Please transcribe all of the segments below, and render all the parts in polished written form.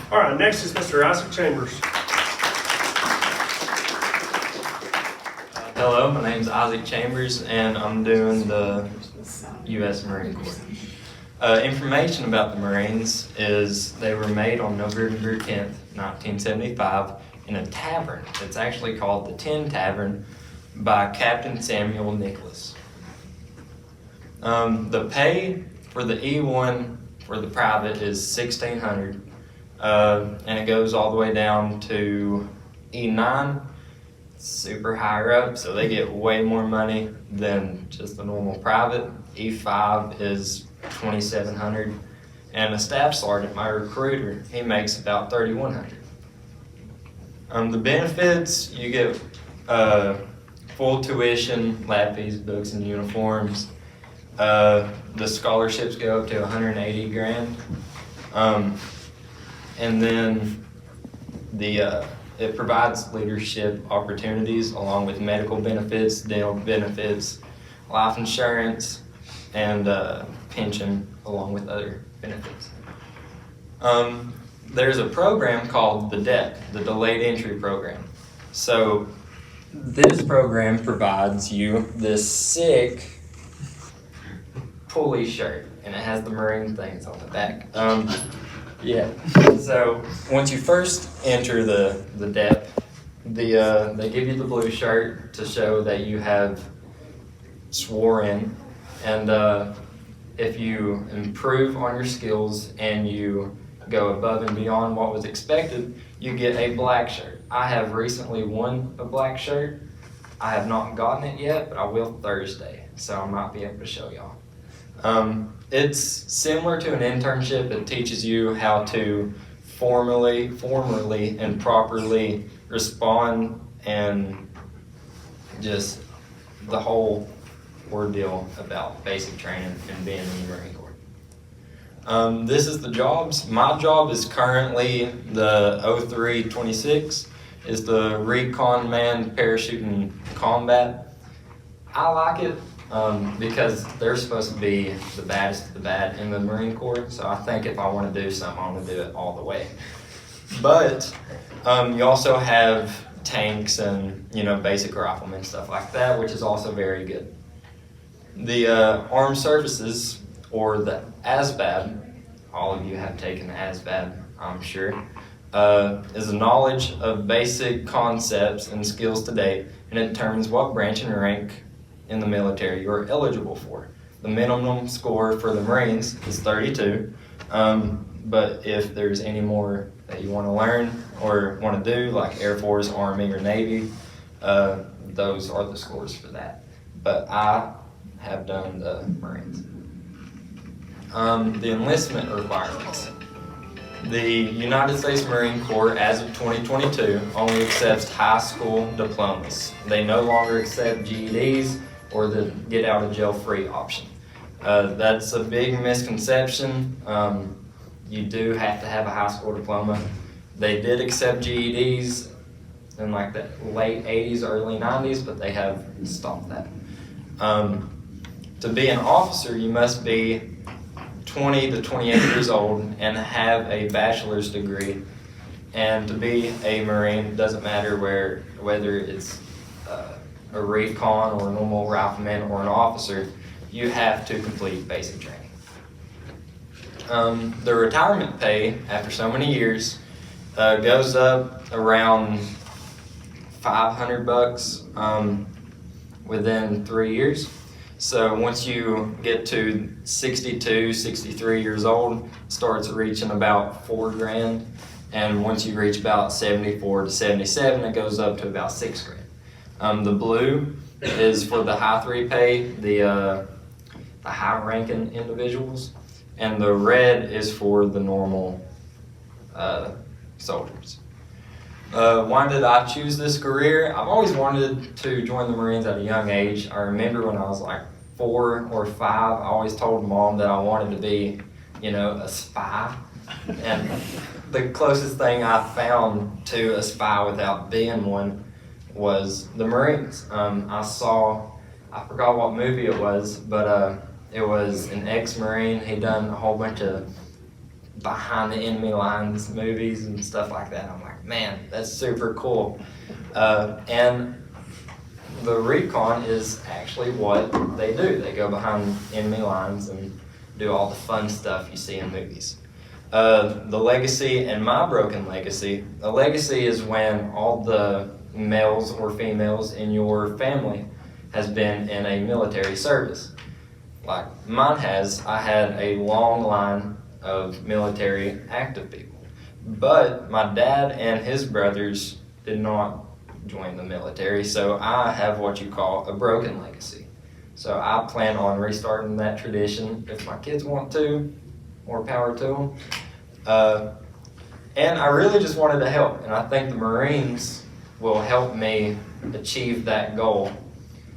All right, next is Mr. Isaac Chambers. Hello, my name is Isaac Chambers, and I'm doing the U.S. Marine Corps. Information about the Marines is they were made on November 10th, 1975 in a tavern. It's actually called the Tin Tavern by Captain Samuel Nicholas. The pay for the E1 for the private is $1,600, and it goes all the way down to E9, super higher up, so they get way more money than just the normal private. E5 is $2,700, and a staff sergeant, my recruiter, he makes about $3,100. The benefits, you get full tuition, lab fees, books, and uniforms. The scholarships go up to $180,000, and then it provides leadership opportunities along with medical benefits, dental benefits, life insurance, and pension, along with other benefits. There's a program called the DEP, the Delayed Entry Program. So this program provides you this sick pulley shirt, and it has the Marine things on the back. Yeah. So once you first enter the DEP, they give you the blue shirt to show that you have swore in, and if you improve on your skills and you go above and beyond what was expected, you get a black shirt. I have recently won a black shirt. I have not gotten it yet, but I will Thursday, so I might be able to show y'all. It's similar to an internship. It teaches you how to formally and properly respond, and just the whole ordeal about basic training and being in the Marine Corps. This is the jobs. My job is currently the 0326, is the Recon Manned Parachuting Combat. I like it because they're supposed to be the baddest of the bad in the Marine Corps, so I think if I want to do something, I'm going to do it all the way. But you also have tanks and basic riflemen, stuff like that, which is also very good. The Armed Services, or the ASVAB, all of you have taken the ASVAB, I'm sure, is a knowledge of basic concepts and skills to date, and it determines what branch and rank in the military you're eligible for. The minimum score for the Marines is 32, but if there's any more that you want to learn or want to do, like Air Force, Army, or Navy, those are the scores for that. But I have done the Marines. The enlistment requirements. The United States Marine Corps, as of 2022, only accepts high school diplomas. They no longer accept GEDs or the get out of jail free option. That's a big misconception. You do have to have a high school diploma. They did accept GEDs in like the late 80s, early 90s, but they have stopped that. To be an officer, you must be 20 to 28 years old and have a bachelor's degree. And to be a Marine, doesn't matter whether it's a recon or a normal rifleman or an officer, you have to complete basic training. The retirement pay after so many years goes up around $500 within 3 years. So once you get to 62, 63 years old, it starts reaching about $4,000, and once you reach about 74 to 77, it goes up to about $6,000. The blue is for the high 3 pay, the high-ranking individuals, and the red is for the normal soldiers. Why did I choose this career? I've always wanted to join the Marines at a young age. I remember when I was like 4 or 5, I always told Mom that I wanted to be, a spy. And the closest thing I found to a spy without being one was the Marines. I forgot what movie it was, but it was an ex-Marine. He'd done a whole bunch of behind the enemy lines movies and stuff like that. I'm like, man, that's super cool. And the recon is actually what they do. They go behind enemy lines and do all the fun stuff you see in movies. The legacy and my broken legacy. A legacy is when all the males or females in your family has been in a military service. Like mine has. I had a long line of military active people. But my dad and his brothers did not join the military, so I have what you call a broken legacy. So I plan on restarting that tradition if my kids want to, more power to them. And I really just wanted to help, and I think the Marines will help me achieve that goal,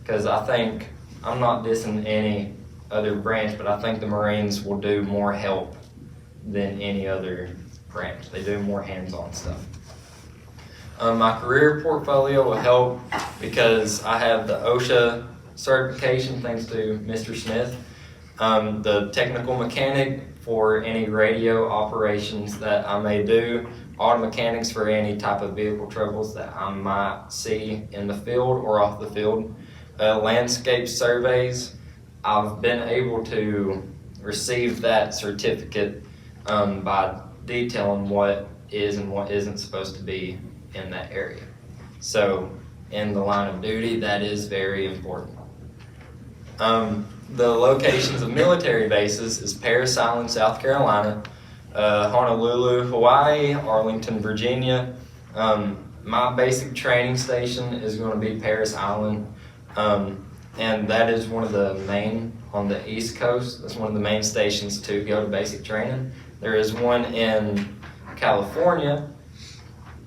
because I think, I'm not dissing any other branch, but I think the Marines will do more help than any other branch. They do more hands-on stuff. My career portfolio will help because I have the OSHA certification thanks to Mr. Smith, the technical mechanic for any radio operations that I may do, auto mechanics for any type of vehicle troubles that I might see in the field or off the field, landscape surveys. I've been able to receive that certificate by detailing what is and what isn't supposed to be in that area. So in the line of duty, that is very important. The locations of military bases is Parris Island, South Carolina, Honolulu, Hawaii, Arlington, Virginia. My basic training station is going to be Parris Island, and that is one of the main on the East Coast. That's one of the main stations to go to basic training. There is one in California.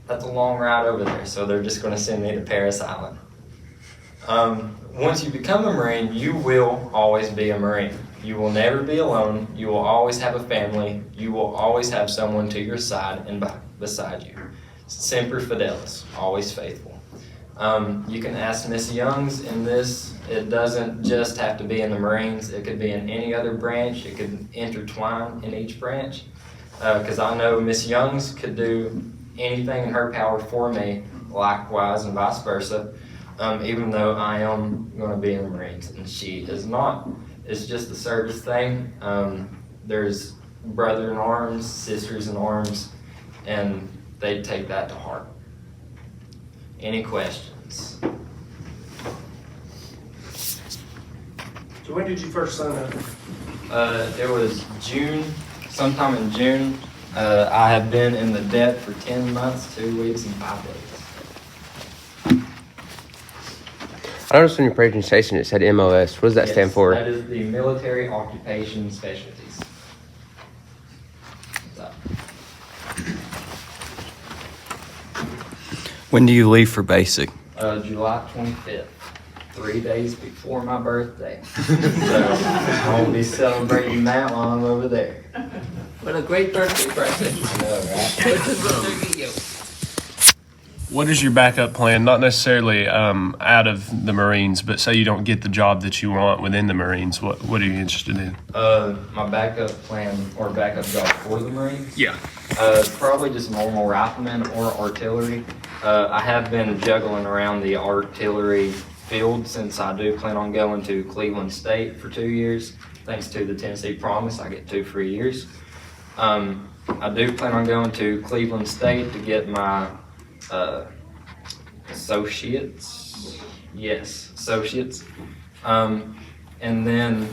That's a long ride over there, so they're just going to send me to Parris Island. Once you become a Marine, you will always be a Marine. You will never be alone. You will always have a family. You will always have someone to your side and beside you. Semper Fidelis, always faithful. You can ask Miss Youngs in this. It doesn't just have to be in the Marines. It could be in any other branch. It could intertwine in each branch. Because I know Miss Youngs could do anything in her power for me, likewise and vice versa, even though I am going to be in the Marines and she is not. It's just a service thing. There's brother in arms, sisters in arms, and they take that to heart. Any questions? So when did you first sign up? It was June, sometime in June. I have been in the DEP for 10 months, 2 weeks, and 5 days. I noticed in your presentation it said MOS. What does that stand for? That is the Military Occupation Specialties. When do you leave for basic? July 25th, 3 days before my birthday. So I will be celebrating that while I'm over there. What a great birthday present. I know, right? What's his brother get you? What is your backup plan? Not necessarily out of the Marines, but say you don't get the job that you want within the Marines. What are you interested in? My backup plan or backup job for the Marines? Yeah. Probably just normal rifleman or artillery. I have been juggling around the artillery field since I do plan on going to Cleveland State for 2 years. Thanks to the Tennessee Promise, I get 2 free years. I do plan on going to Cleveland State to get my associates. Yes, associates. And then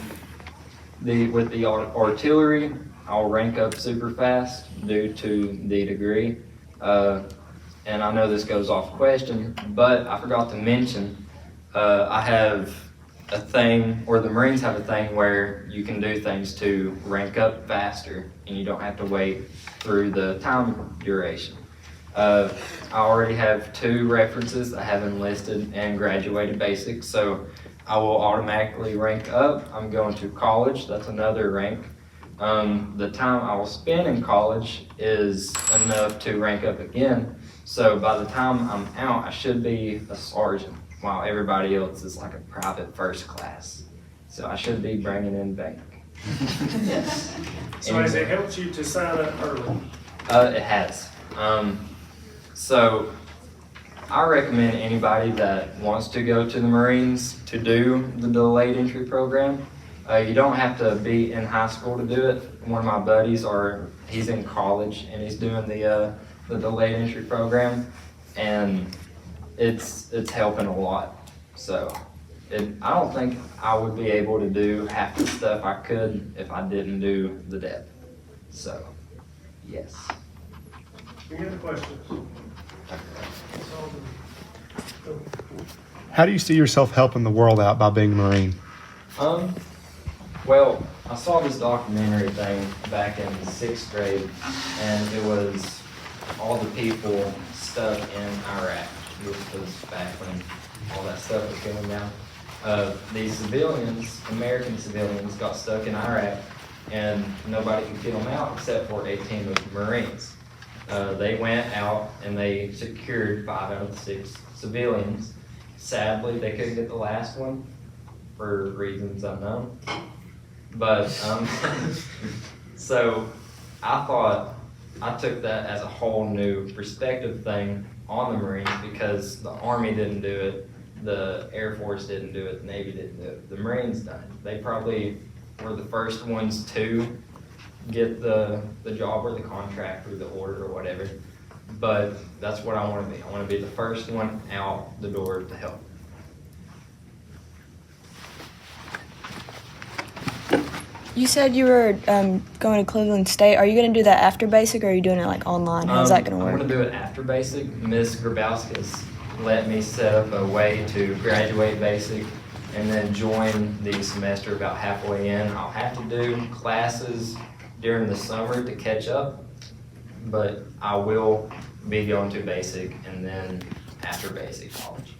with the artillery, I'll rank up super fast due to the degree. And I know this goes off question, but I forgot to mention, I have a thing, or the Marines have a thing where you can do things to rank up faster and you don't have to wait through the time duration. I already have 2 references. I have enlisted and graduated basic, so I will automatically rank up. I'm going to college, that's another rank. The time I will spend in college is enough to rank up again. So by the time I'm out, I should be a sergeant, while everybody else is like a private first class. So I should be bringing in bank. So has it helped you to sign up early? It has. So I recommend anybody that wants to go to the Marines to do the delayed entry program. You don't have to be in high school to do it. One of my buddies, he's in college and he's doing the delayed entry program, and it's helping a lot. So I don't think I would be able to do half the stuff I could if I didn't do the depth. So, yes. Any other questions? How do you see yourself helping the world out by being a Marine? Well, I saw this documentary thing back in 6th grade, and it was all the people stuck in Iraq. It was back when all that stuff was going down. These civilians, American civilians, got stuck in Iraq, and nobody could get them out except for a team of Marines. They went out and they secured 5 out of the 6 civilians. Sadly, they couldn't get the last one for reasons unknown. But, so I took that as a whole new perspective thing on the Marines, because the Army didn't do it, the Air Force didn't do it, the Navy didn't do it, the Marines done it. They probably were the first ones to get the job or the contract or the order or whatever. But that's what I want to be. I want to be the first one out the door to help. You said you were going to Cleveland State. Are you going to do that after basic, or are you doing it like online? How's that going to work? I'm going to do it after basic. Ms. Grabowska's let me set up a way to graduate basic and then join the semester about halfway in. I'll have to do classes during the summer to catch up, but I will be going to basic and then after basic college.